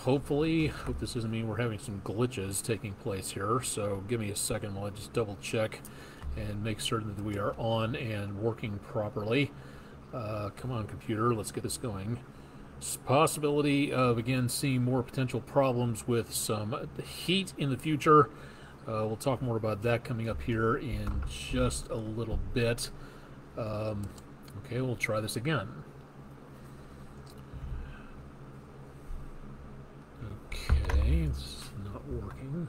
Hopefully, hope this doesn't mean we're having some glitches taking place here, so give me a second while I just double check and make certain that we are on and working properly. Come on, computer, let's get this going. Possibility of, again, seeing more potential problems with some heat in the future. We'll talk more about that coming up here in just a little bit. Okay, we'll try this again. Okay, it's not working.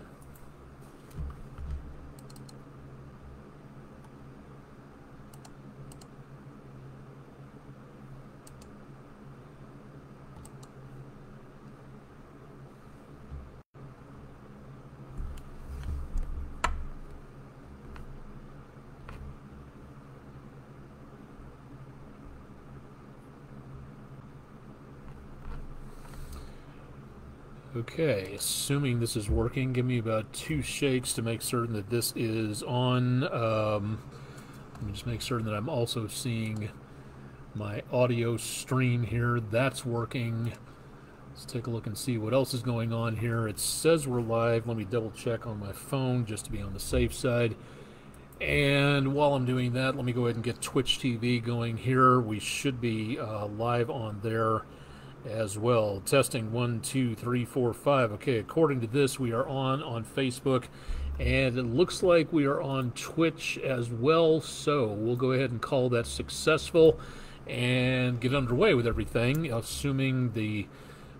Okay, assuming this is working, give me about 2 shakes to make certain that this is on. Let me just make certain that I'm also seeing my audio stream here. That's working. Let's take a look and see what else is going on here. It says we're live. Let me double check on my phone just to be on the safe side. And while I'm doing that, let me go ahead and get Twitch TV going here. We should be live on there as well. Testing 1 2 3 4 5. Okay, according to this, we are on Facebook, and it looks like we are on Twitch as well, so we'll go ahead and call that successful and get underway with everything, assuming the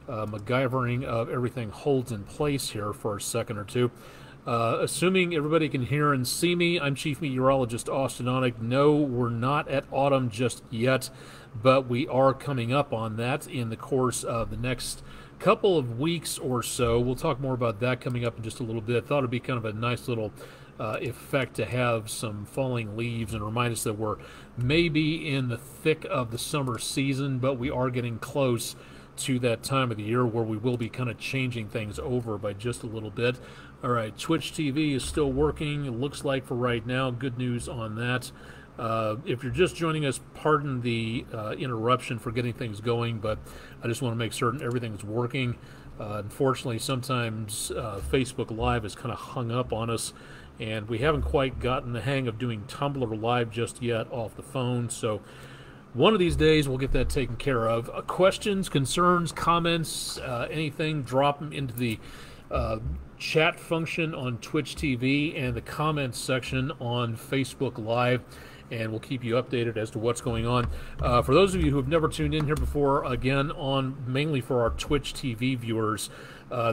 MacGyvering of everything holds in place here for a second or two. Assuming everybody can hear and see me, I'm Chief Meteorologist Austin Onig. No, we're not at autumn just yet, but we are coming up on that in the course of the next couple of weeks or so. We'll talk more about that coming up in just a little bit. Thought it'd be kind of a nice little effect to have some falling leaves and remind us that we're maybe in the thick of the summer season, but we are getting close to that time of the year where we will be kind of changing things over by just a little bit. All right, Twitch TV is still working, it looks like, for right now. Good news on that. If you're just joining us, pardon the interruption for getting things going, but I just want to make certain everything's working. Unfortunately, sometimes Facebook Live is kind of hung up on us, and we haven't quite gotten the hang of doing Tumblr Live just yet off the phone, so one of these days we'll get that taken care of. Questions, concerns, comments, anything, drop them into the chat function on Twitch TV and the comments section on Facebook Live, and we'll keep you updated as to what's going on. For those of you who have never tuned in here before, again, mainly for our Twitch TV viewers,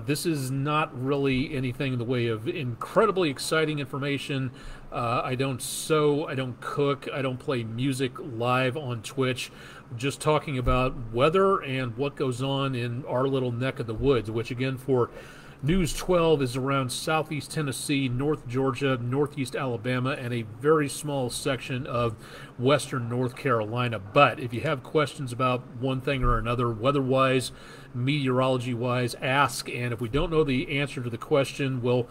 this is not really anything in the way of incredibly exciting information. I don't sew, I don't cook, I don't play music live on Twitch. Just talking about weather and what goes on in our little neck of the woods, which again for News 12 is around southeast Tennessee, North Georgia, northeast Alabama, and a very small section of western North Carolina. But if you have questions about one thing or another, weather-wise, meteorology-wise, ask. And if we don't know the answer to the question, we'll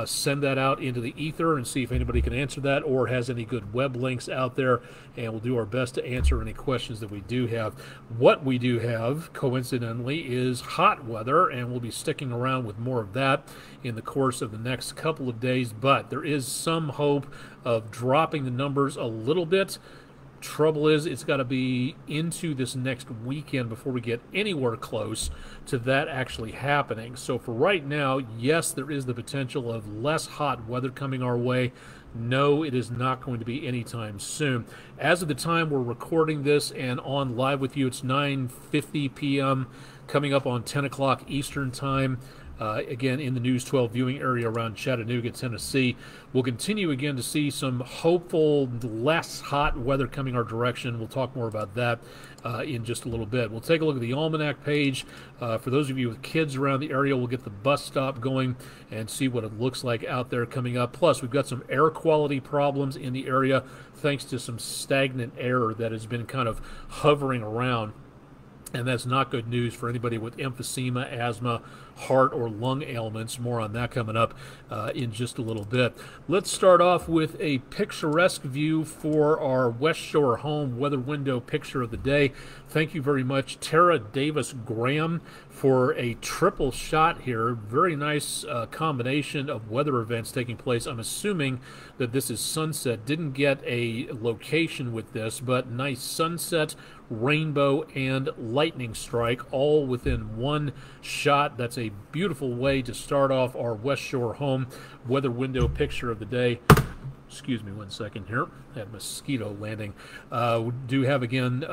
send that out into the ether and see if anybody can answer that or has any good web links out there. And we'll do our best to answer any questions that we do have. What we do have, coincidentally, is hot weather, and we'll be sticking around with more of that in the course of the next couple of days. But there is some hope of dropping the numbers a little bit. Trouble is, it's got to be into this next weekend before we get anywhere close to that actually happening. So for right now, yes, there is the potential of less hot weather coming our way. No, it is not going to be anytime soon. As of the time we're recording this and on live with you, it's 9:50 p.m. coming up on 10 o'clock Eastern time. Again, in the News 12 viewing area around Chattanooga, Tennessee. We'll continue again to see some hopeful, less hot weather coming our direction. We'll talk more about that in just a little bit. We'll take a look at the almanac page. For those of you with kids around the area, we'll get the bus stop going and see what it looks like out there coming up. Plus, we've got some air quality problems in the area thanks to some stagnant air that has been kind of hovering around And that's not good news for anybody with emphysema, asthma, heart, or lung ailments. More on that coming up in just a little bit. Let's start off with a picturesque view for our West Shore home weather window picture of the day. Thank you very much, Tara Davis Graham, for a triple shot here. Very nice combination of weather events taking place. I'm assuming that this is sunset. Didn't get a location with this, but nice sunset, rainbow, and lightning strike all within one shot. That's a beautiful way to start off our West Shore home weather window picture of the day. Excuse me one second here. That mosquito landing. We do have, again,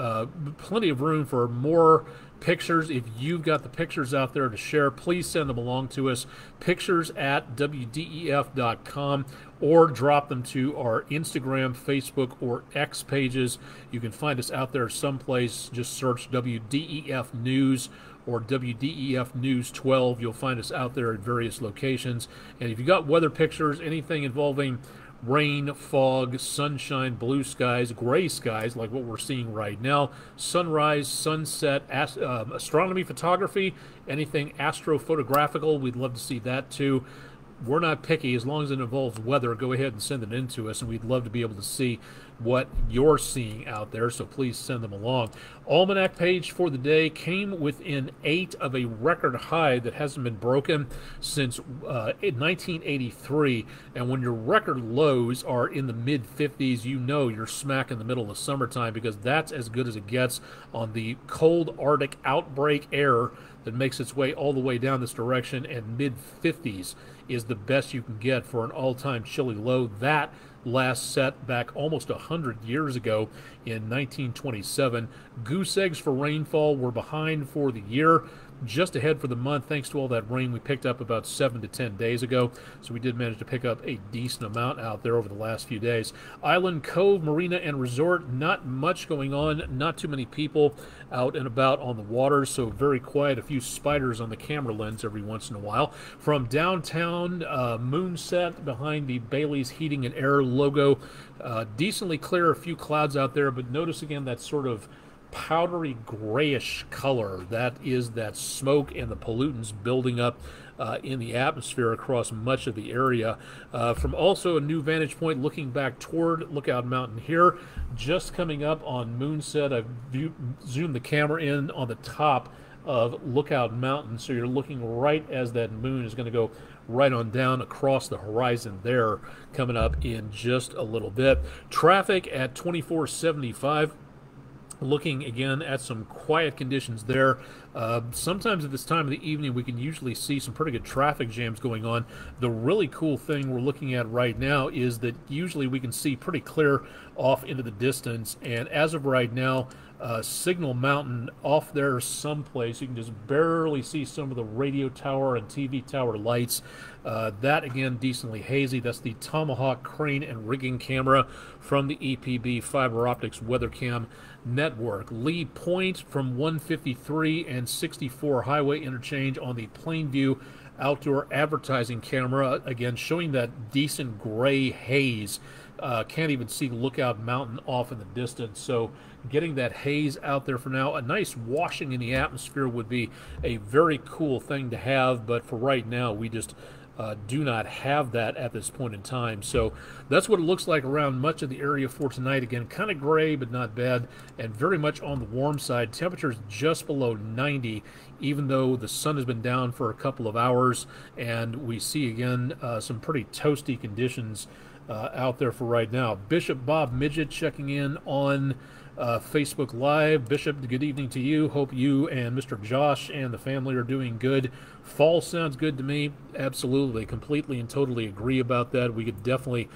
plenty of room for more pictures. If you've got the pictures out there to share, please send them along to us. Pictures@wdef.com, or drop them to our Instagram, Facebook, or X pages. You can find us out there someplace. Just search WDEF News or WDEF News 12. You'll find us out there at various locations. And if you got weather pictures, anything involving rain, fog, sunshine, blue skies, gray skies, like what we're seeing right now, sunrise, sunset, astronomy photography, anything astrophotographical, we'd love to see that too. We're not picky. As long as it involves weather, go ahead and send it in to us, and we'd love to be able to see what you're seeing out there, so please send them along. Almanac page for the day came within 8 of a record high that hasn't been broken since 1983, and when your record lows are in the mid-50s, you know you're smack in the middle of summertime, because that's as good as it gets on the cold Arctic outbreak air that makes its way all the way down this direction, and mid-50s is the best you can get for an all-time chilly low. That last set back almost 100 years ago in 1927. Goose eggs for rainfall were behind for the year, just ahead for the month thanks to all that rain we picked up about 7 to 10 days ago. So we did manage to pick up a decent amount out there over the last few days. Island Cove Marina and Resort, not much going on, not too many people out and about on the water, so very quiet. A few spiders on the camera lens every once in a while. From downtown, moonset behind the Bailey's Heating and Air logo. Decently clear, a few clouds out there, but notice again that sort of powdery grayish color. That is that smoke and the pollutants building up in the atmosphere across much of the area. From also a new vantage point looking back toward Lookout Mountain here, just coming up on moonset. I've zoomed the camera in on the top of Lookout Mountain, so you're looking right as that moon is going to go right on down across the horizon there, coming up in just a little bit. Traffic at 2475. Looking again at some quiet conditions there. Sometimes at this time of the evening we can usually see some pretty good traffic jams going on. The really cool thing we're looking at right now is that usually we can see pretty clear off into the distance, and as of right now, Signal Mountain off there someplace, you can just barely see some of the radio tower and TV tower lights. That again decently hazy. That's the Tomahawk crane and rigging camera from the EPB Fiber Optics WeatherCam network. Lee Point from 153 and 64 highway interchange on the Plainview outdoor advertising camera, again showing that decent gray haze. Can't even see Lookout Mountain off in the distance, so getting that haze out there for now. A nice washing in the atmosphere would be a very cool thing to have, but for right now we just do not have that at this point in time. So that's what it looks like around much of the area for tonight. Again, kind of gray, but not bad, and very much on the warm side. Temperatures just below 90, even though the sun has been down for a couple of hours, and we see again some pretty toasty conditions out there for right now. Bishop Bob Midget checking in on Facebook Live. Bishop, good evening to you. Hope you and Mr. Josh and the family are doing good. Fall sounds good to me. Absolutely, completely and totally agree about that. We could definitely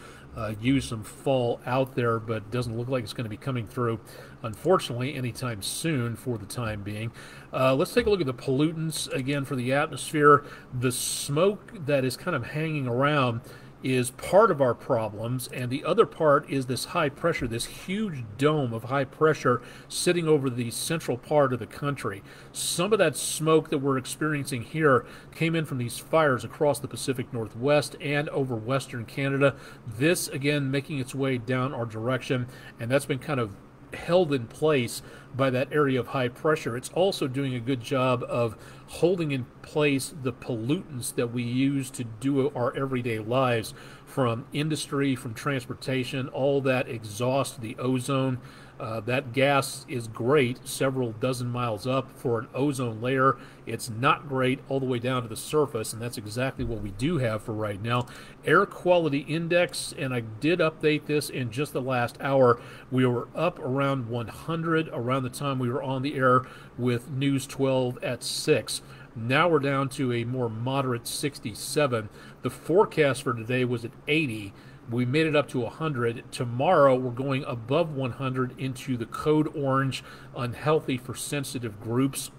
use some fall out there, but it doesn't look like it's going to be coming through, unfortunately, anytime soon for the time being. Let's take a look at the pollutants again for the atmosphere. The smoke that is kind of hanging around is part of our problems, and the other part is this high pressure, this huge dome of high pressure sitting over the central part of the country. Some of that smoke that we're experiencing here came in from these fires across the Pacific Northwest and over Western Canada. This, again, making its way down our direction, and that's been kind of held in place by that area of high pressure. It's also doing a good job of holding in place the pollutants that we use to do our everyday lives, from industry, from transportation, all that exhaust, the ozone. That gas is great several dozen miles up for an ozone layer. It's not great all the way down to the surface, and that's exactly what we do have for right now. Air quality index, and I did update this in just the last hour. We were up around 100 around the time we were on the air with News 12 at 6. Now we're down to a more moderate 67. The forecast for today was at 80. We made it up to 100. Tomorrow, we're going above 100 into the code orange, unhealthy for sensitive groups.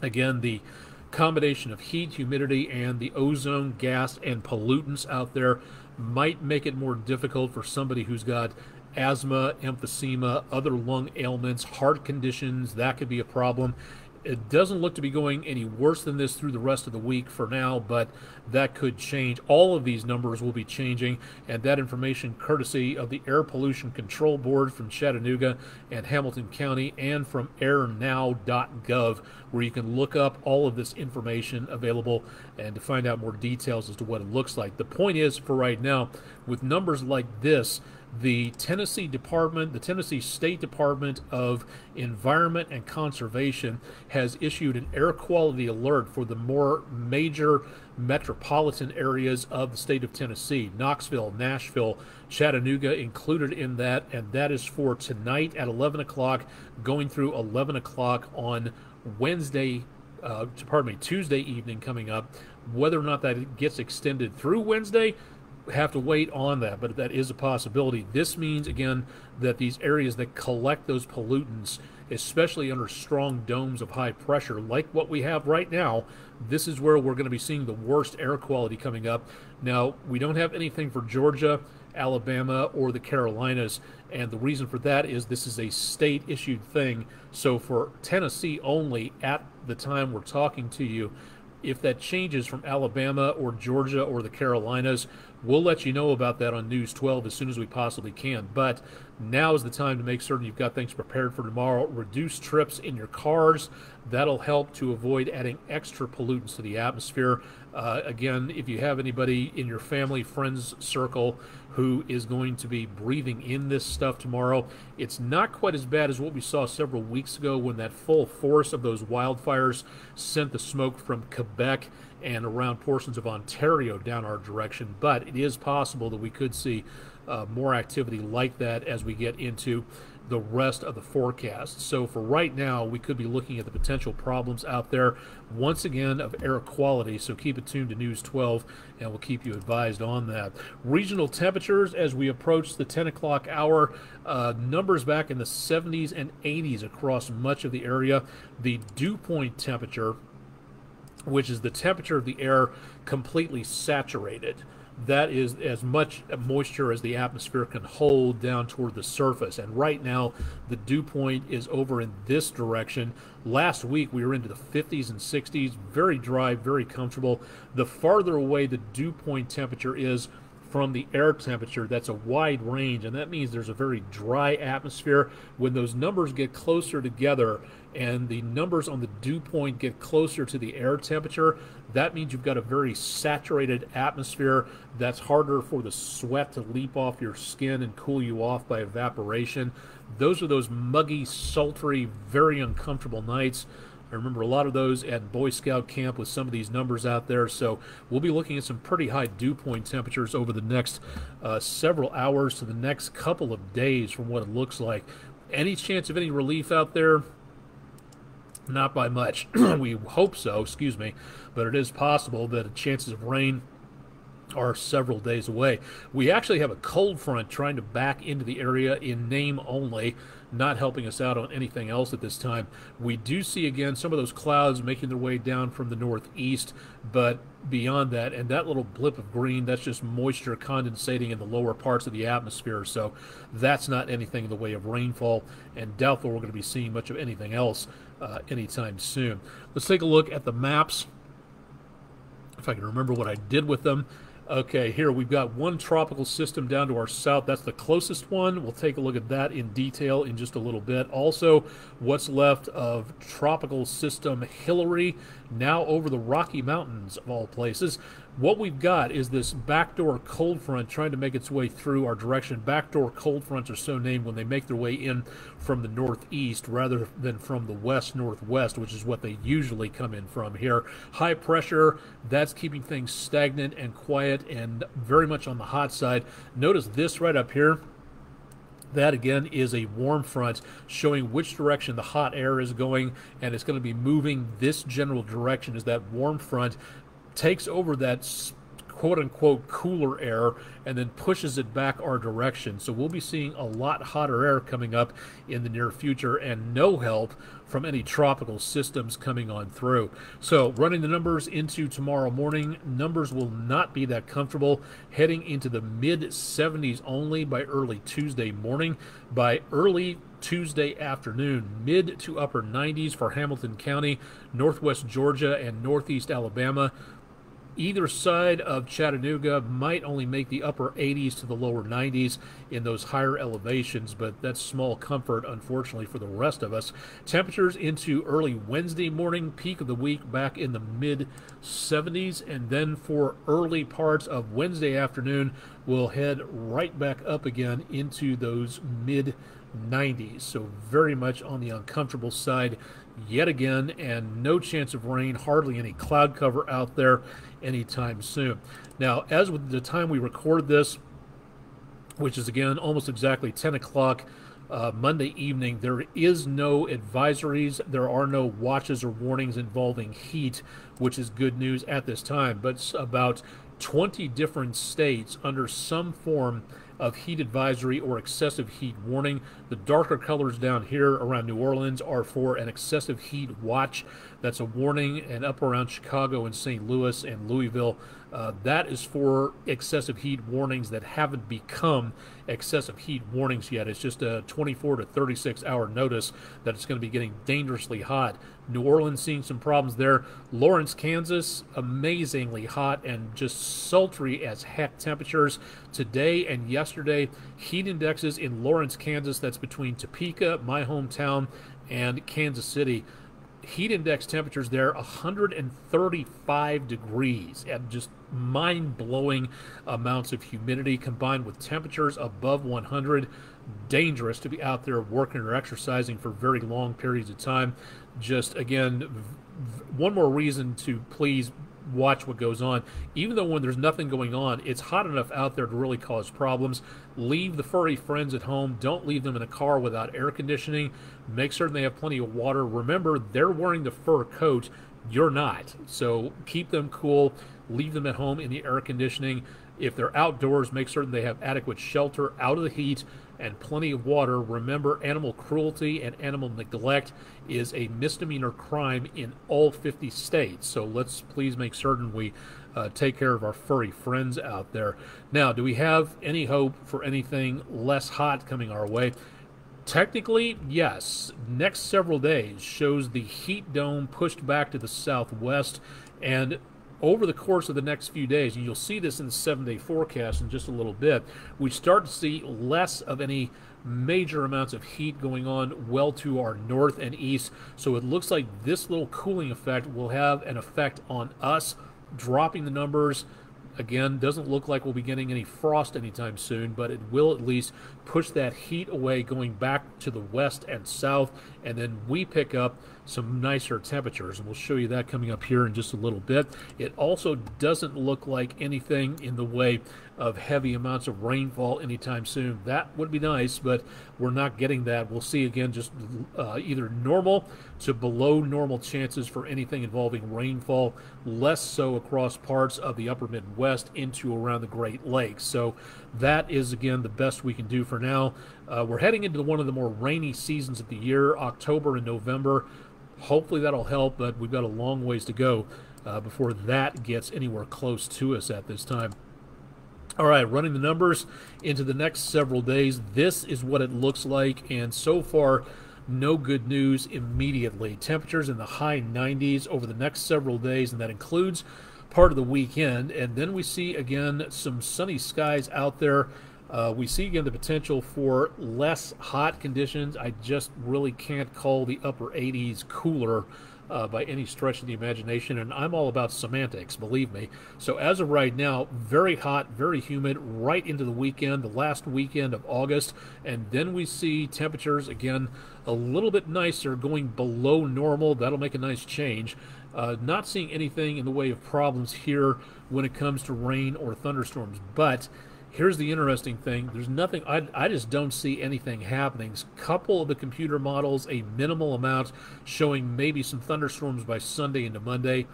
Again, the combination of heat, humidity, and the ozone gas and pollutants out there might make it more difficult for somebody who's got asthma, emphysema, other lung ailments, heart conditions. That could be a problem. It doesn't look to be going any worse than this through the rest of the week for now, but that could change. All of these numbers will be changing, and that information courtesy of the Air Pollution Control Board from Chattanooga and Hamilton County, and from airnow.gov, where you can look up all of this information available and to find out more details as to what it looks like. The point is, for right now, with numbers like this, the Tennessee State Department of Environment and Conservation has issued an air quality alert for the more major metropolitan areas of the state of Tennessee. Knoxville, Nashville, Chattanooga included in that, and that is for tonight at 11 o'clock, going through 11 o'clock on Tuesday evening coming up. Whether or not that gets extended through Wednesday, have to wait on that, but that is a possibility. This means, again, that these areas that collect those pollutants, especially under strong domes of high pressure, like what we have right now, this is where we're going to be seeing the worst air quality coming up. Now, we don't have anything for Georgia, Alabama, or the Carolinas, and the reason for that is this is a state-issued thing. So for Tennessee only, at the time we're talking to you, if that changes from Alabama or Georgia or the Carolinas, we'll let you know about that on News 12 as soon as we possibly can. But now is the time to make certain you've got things prepared for tomorrow. Reduce trips in your cars. That'll help to avoid adding extra pollutants to the atmosphere. Again, if you have anybody in your family, friends circle who is going to be breathing in this stuff tomorrow, it's not quite as bad as what we saw several weeks ago when that full force of those wildfires sent the smoke from Quebec and around portions of Ontario down our direction. But it is possible that we could see more activity like that as we get into the rest of the forecast. So for right now, we could be looking at the potential problems out there, once again, of air quality. So keep it tuned to News 12, and we'll keep you advised on that. Regional temperatures as we approach the 10 o'clock hour, numbers back in the 70s and 80s across much of the area. The dew point temperature, which is the temperature of the air completely saturated, that is as much moisture as the atmosphere can hold down toward the surface. And right now, the dew point is over in this direction. Last week, we were into the 50s and 60s, very dry, very comfortable. The farther away the dew point temperature is from the air temperature, that's a wide range, and that means there's a very dry atmosphere. When those numbers get closer together and the numbers on the dew point get closer to the air temperature, that means you've got a very saturated atmosphere. That's harder for the sweat to leap off your skin and cool you off by evaporation. Those are those muggy, sultry, very uncomfortable nights. I remember a lot of those at Boy Scout camp with some of these numbers out there. So we'll be looking at some pretty high dew point temperatures over the next several hours to the next couple of days from what it looks like. Any chance of any relief out there? Not by much. We hope so, excuse me, but it is possible that the chances of rain are several days away. We actually have a cold front trying to back into the area in name only, not helping us out on anything else at this time. We do see again some of those clouds making their way down from the northeast, but beyond that, and that little blip of green, that's just moisture condensating in the lower parts of the atmosphere. So that's not anything in the way of rainfall, and doubtful we're going to be seeing much of anything else anytime soon. Let's take a look at the maps, if I can remember what I did with them. Okay, here we've got one tropical system down to our south. That's the closest one. We'll take a look at that in detail in just a little bit. Also, what's left of tropical system Hillary, now over the Rocky Mountains of all places. What we've got is this backdoor cold front trying to make its way through our direction. Backdoor cold fronts are so named when they make their way in from the northeast rather than from the west-northwest, which is what they usually come in from here. High pressure, that's keeping things stagnant and quiet and very much on the hot side. Notice this right up here. That again is a warm front showing which direction the hot air is going, and it's going to be moving this general direction as that warm front takes over that quote-unquote cooler air and then pushes it back our direction. So we'll be seeing a lot hotter air coming up in the near future and no help from any tropical systems coming on through. So running the numbers into tomorrow morning, numbers will not be that comfortable, heading into the mid-70s only by early Tuesday morning. By early Tuesday afternoon, mid to upper 90s for Hamilton County, northwest Georgia, and northeast Alabama. Either side of Chattanooga might only make the upper 80s to the lower 90s in those higher elevations, but that's small comfort, unfortunately, for the rest of us. Temperatures into early Wednesday morning, peak of the week back in the mid-70s, and then for early parts of Wednesday afternoon, we'll head right back up again into those mid-90s. So very much on the uncomfortable side yet again, and no chance of rain, hardly any cloud cover out there anytime soon. Now, as with the time we record this, which is again almost exactly 10 o'clock Monday evening, there is no advisories, there are no watches or warnings involving heat, which is good news at this time. But about 20 different states under some form of heat advisory or excessive heat warning. The darker colors down here around New Orleans are for an excessive heat watch. That's a warning, and up around Chicago and St. Louis and Louisville, that is for excessive heat warnings that haven't become excessive heat warnings yet. It's just a 24 to 36 hour notice that it's going to be getting dangerously hot. New Orleans seeing some problems there. Lawrence, Kansas, amazingly hot and just sultry as heck temperatures today and yesterday. Heat indexes in Lawrence, Kansas, that's between Topeka, my hometown, and Kansas City. Heat index temperatures there 135 degrees and just mind-blowing amounts of humidity combined with temperatures above 100. Dangerous to be out there working or exercising for very long periods of time. Just again, one more reason to please watch what goes on. Even though when there's nothing going on, it's hot enough out there to really cause problems. Leave the furry friends at home. Don't leave them in a car without air conditioning. Make certain they have plenty of water. Remember, they're wearing the fur coat. You're not. So keep them cool. Leave them at home in the air conditioning. If they're outdoors, make certain they have adequate shelter out of the heat and plenty of water. Remember, animal cruelty and animal neglect is a misdemeanor crime in all 50 states. So let's please make certain we take care of our furry friends out there. Now, do we have any hope for anything less hot coming our way? Technically, yes. Next several days shows the heat dome pushed back to the southwest, and over the course of the next few days, and you'll see this in the 7-day forecast in just a little bit, we start to see less of any major amounts of heat going on well to our north and east. So it looks like this little cooling effect will have an effect on us, dropping the numbers. Again, doesn't look like we'll be getting any frost anytime soon, but it will at least push that heat away, going back to the west and south, and then we pick up some nicer temperatures, and we'll show you that coming up here in just a little bit. It also doesn't look like anything in the way of heavy amounts of rainfall anytime soon. That would be nice, but we're not getting that. We'll see again just either normal to below normal chances for anything involving rainfall, less so across parts of the upper Midwest into around the Great Lakes. So that is again the best we can do for now. We're heading into one of the more rainy seasons of the year, October and November. Hopefully that'll help, but we've got a long ways to go before that gets anywhere close to us at this time. All right, running the numbers into the next several days, this is what it looks like, and so far, no good news immediately. Temperatures in the high 90s over the next several days, and that includes part of the weekend. And then we see again some sunny skies out there. We see again the potential for less hot conditions. I just really can't call the upper 80s cooler by any stretch of the imagination, and I'm all about semantics, believe me. So as of right now, very hot, very humid, right into the weekend, the last weekend of August, and then we see temperatures again a little bit nicer, going below normal. That'll make a nice change. Not seeing anything in the way of problems here when it comes to rain or thunderstorms, but here's the interesting thing. There's nothing, I just don't see anything happening. A couple of the computer models, a minimal amount, showing maybe some thunderstorms by Sunday into Monday.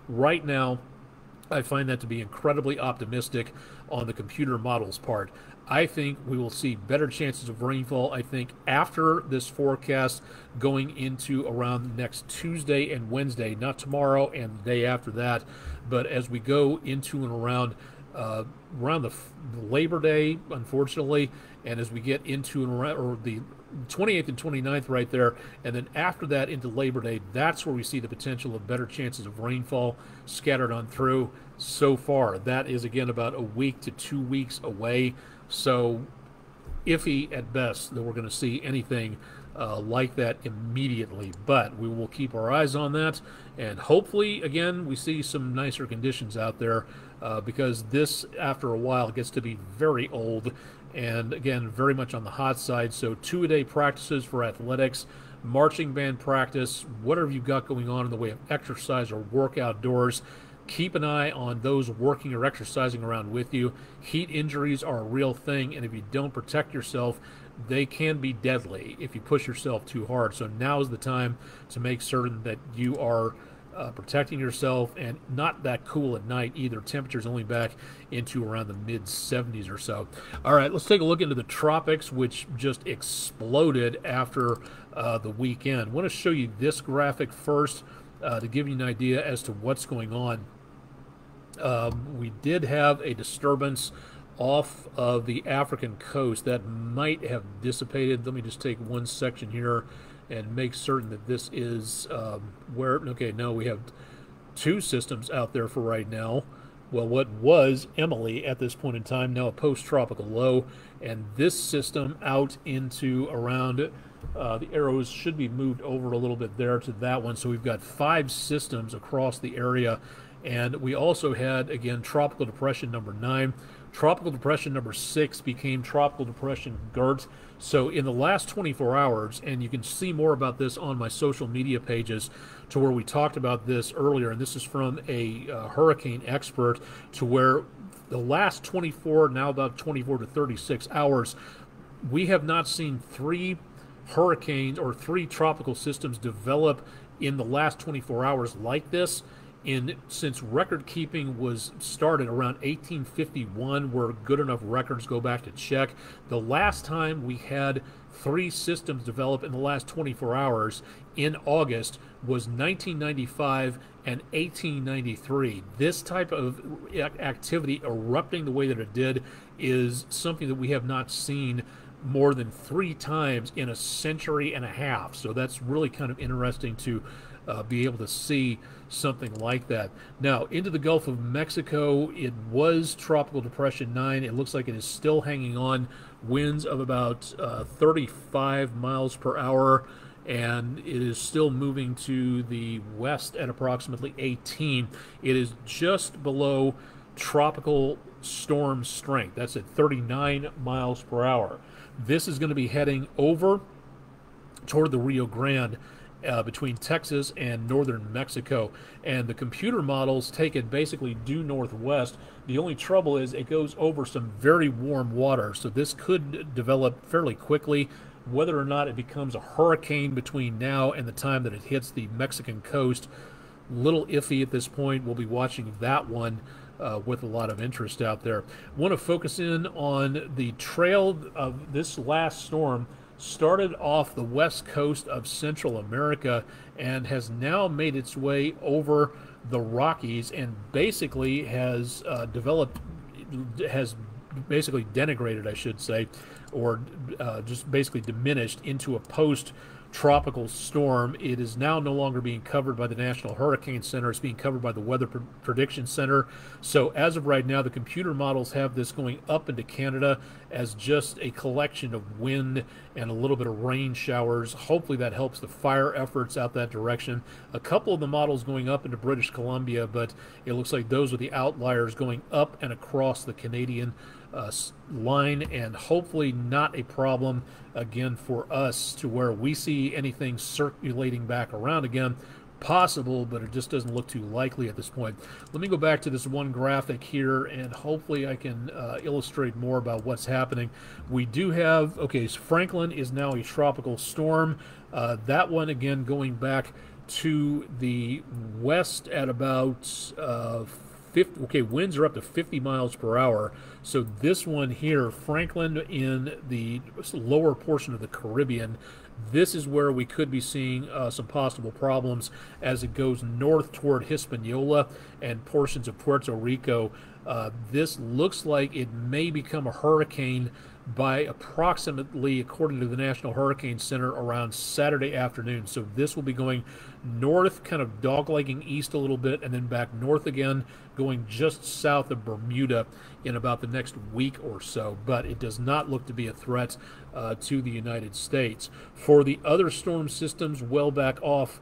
Right now, I find that to be incredibly optimistic on the computer model's part. I think we will see better chances of rainfall, I think, after this forecast going into around next Tuesday and Wednesday, not tomorrow and the day after that, but as we go into and around the Labor Day, unfortunately, and as we get into and around, or the 28th and 29th right there, and then after that into Labor Day, that's where we see the potential of better chances of rainfall scattered on through. So far, that is again about a week to 2 weeks away, so iffy at best that we're going to see anything like that immediately, but we will keep our eyes on that, and hopefully again we see some nicer conditions out there, because this after a while gets to be very old and again very much on the hot side. So 2-a-day practices for athletics, marching band practice, whatever you've got going on in the way of exercise or work outdoors, keep an eye on those working or exercising around with you. Heat injuries are a real thing, and if you don't protect yourself, they can be deadly if you push yourself too hard. So now is the time to make certain that you are protecting yourself, and not that cool at night either. Temperatures only back into around the mid 70s or so. All right, let's take a look into the tropics, which just exploded after the weekend. I want to show you this graphic first to give you an idea as to what's going on. We did have a disturbance off of the African coast that might have dissipated. Let me just take one section here and make certain that this is okay, no, we have two systems out there for right now. Well, what was Emily at this point in time, now a post-tropical low, and this system out into around, the arrows should be moved over a little bit there to that one. So we've got 5 systems across the area, and we also had, again, tropical depression number 9. Tropical depression number 6 became tropical depression Gert. So in the last 24 hours, and you can see more about this on my social media pages, to where we talked about this earlier, and this is from a hurricane expert, to where the last 24, now about 24 to 36 hours, we have not seen 3 hurricanes or 3 tropical systems develop in the last 24 hours like this since record keeping was started around 1851, where good enough records go back to check. The last time we had 3 systems develop in the last 24 hours in August was 1995 and 1893. This type of activity erupting the way that it did is something that we have not seen more than 3 times in a century and a half. So that's really kind of interesting to be able to see something like that. Now, into the Gulf of Mexico, it was Tropical Depression 9. It looks like it is still hanging on. Winds of about 35 miles per hour, and it is still moving to the west at approximately 18. It is just below tropical storm strength. That's at 39 miles per hour. This is going to be heading over toward the Rio Grande, between Texas and northern Mexico, and the computer models take it basically due northwest. The only trouble is it goes over some very warm water, so this could develop fairly quickly. Whether or not it becomes a hurricane between now and the time that it hits the Mexican coast, little iffy at this point. We'll be watching that one with a lot of interest out there. Want to focus in on the trail of this last storm. Started off the west coast of Central America and has now made its way over the Rockies, and basically has basically denigrated, I should say, or just basically diminished into a post tropical storm. It is now no longer being covered by the National Hurricane Center. It's being covered by the Weather Prediction Center. So as of right now, the computer models have this going up into Canada as just a collection of wind and a little bit of rain showers. Hopefully that helps the fire efforts out that direction. A couple of the models going up into British Columbia, but it looks like those are the outliers going up and across the Canadian line, and hopefully not a problem again for us to where we see anything circulating back around again. Possible, but it just doesn't look too likely at this point. Let me go back to this one graphic here, and hopefully I can illustrate more about what's happening. We do have, okay, so Franklin is now a tropical storm. That one, again, going back to the west at about 50, okay, winds are up to 50 miles per hour. So this one here, Franklin in the lower portion of the Caribbean, this is where we could be seeing some possible problems as it goes north toward Hispaniola and portions of Puerto Rico. This looks like it may become a hurricane by approximately, according to the National Hurricane Center, around Saturday afternoon. So this will be going north, kind of doglegging east a little bit, and then back north again, going just south of Bermuda in about the next week or so. But it does not look to be a threat to the United States. For the other storm systems well back off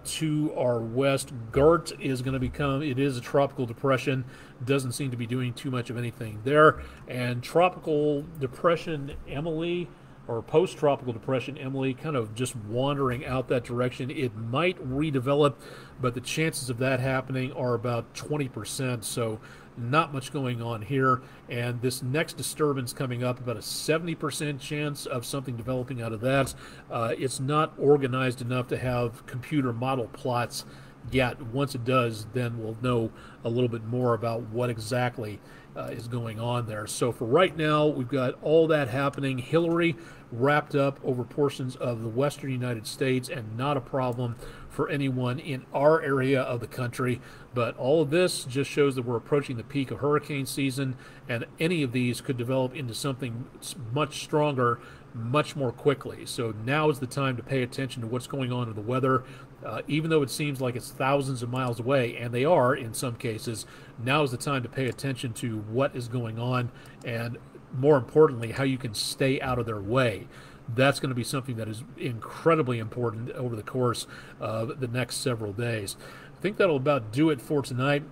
to our west, Gart is going to become, it is a tropical depression, doesn't seem to be doing too much of anything there. And tropical depression Emily, or post-tropical depression Emily, kind of just wandering out that direction. It might redevelop, but the chances of that happening are about 20%, so not much going on here. And this next disturbance coming up, about a 70% chance of something developing out of that. It's not organized enough to have computer model plots yet. Once it does, then we'll know a little bit more about what exactly is going on there. So for right now, we've got all that happening. Hillary wrapped up over portions of the western United States, and not a problem for anyone in our area of the country. But all of this just shows that we're approaching the peak of hurricane season, and any of these could develop into something much stronger much more quickly. So now is the time to pay attention to what's going on in the weather. Even though it seems like it's thousands of miles away, and they are in some cases, now is the time to pay attention to what is going on, and more importantly, how you can stay out of their way. That's going to be something that is incredibly important over the course of the next several days. I think that'll about do it for tonight.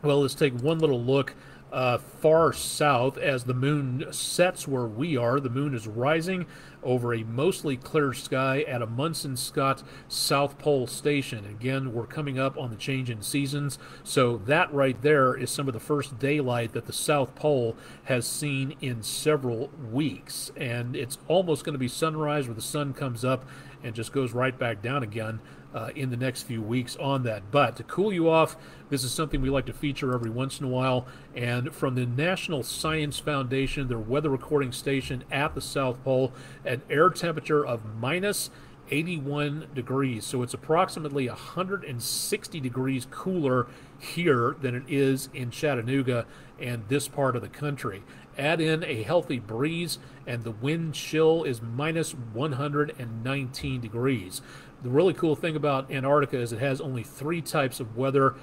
Well, let's take one little look far south as the moon sets where we are. The moon is rising over a mostly clear sky at a Munson Scott South Pole station. Again, we're coming up on the change in seasons, so that right there is some of the first daylight that the South Pole has seen in several weeks, and it's almost going to be sunrise where the sun comes up and just goes right back down again in the next few weeks on that. But to cool you off, this is something we like to feature every once in a while, and from the National Science Foundation, their weather recording station at the South Pole, an air temperature of minus 81 degrees. So it's approximately 160 degrees cooler here than it is in Chattanooga and this part of the country. Add in a healthy breeze, and the wind chill is minus 119 degrees. The really cool thing about Antarctica is it has only 3 types of weather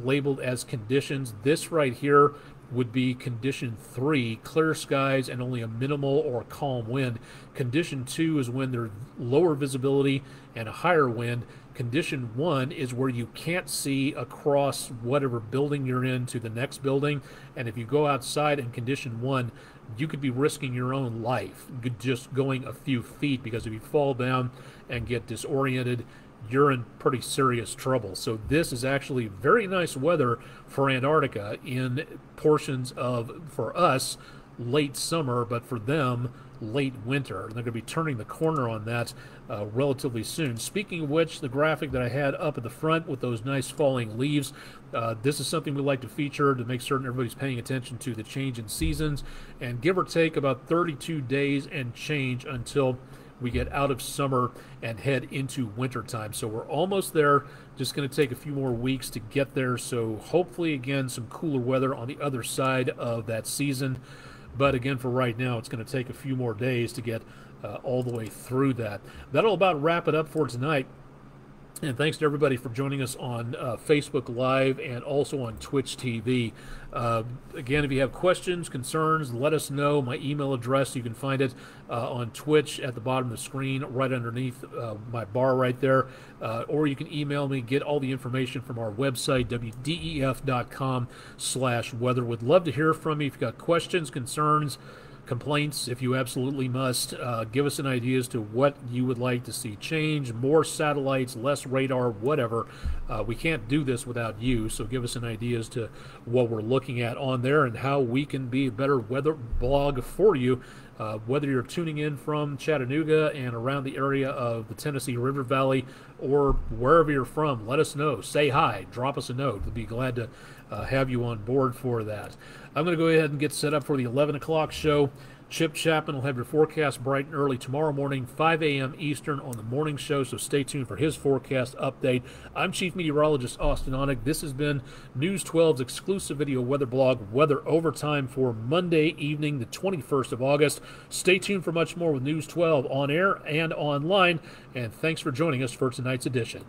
labeled as conditions. This right here would be condition 3, clear skies and only a minimal or calm wind. Condition 2 is when there's lower visibility and a higher wind. Condition 1 is where you can't see across whatever building you're in to the next building, and if you go outside in condition 1, you could be risking your own life just going a few feet, because if you fall down and get disoriented, you're in pretty serious trouble. So this is actually very nice weather for Antarctica in portions of, for us, late summer, but for them, late winter. They're going to be turning the corner on that relatively soon. Speaking of which, the graphic that I had up at the front with those nice falling leaves, this is something we like to feature to make certain everybody's paying attention to the change in seasons, and give or take about 32 days and change until we get out of summer and head into winter time. So we're almost there, just going to take a few more weeks to get there. So hopefully, again, some cooler weather on the other side of that season. But again, for right now, it's going to take a few more days to get all the way through that. That'll about wrap it up for tonight. And thanks to everybody for joining us on Facebook Live and also on Twitch TV. Again, if you have questions, concerns, let us know. My email address, you can find it on Twitch at the bottom of the screen, right underneath my bar right there. Or you can email me, get all the information from our website, wdef.com/weather. Would love to hear from you if you've got questions, concerns, complaints. If you absolutely must, give us an idea as to what you would like to see change, more satellites, less radar, whatever. We can't do this without you, so give us an idea as to what we're looking at on there and how we can be a better weather blog for you. Whether you're tuning in from Chattanooga and around the area of the Tennessee River Valley or wherever you're from, let us know. Say hi, drop us a note. We'll be glad to have you on board for that. I'm going to go ahead and get set up for the 11 o'clock show. Chip Chapman will have your forecast bright and early tomorrow morning, 5 a.m. Eastern on the morning show, so stay tuned for his forecast update. I'm Chief Meteorologist Austin Onig. This has been News 12's exclusive video weather blog, Weather Overtime, for Monday evening, the 21st of August. Stay tuned for much more with News 12 on air and online, and thanks for joining us for tonight's edition.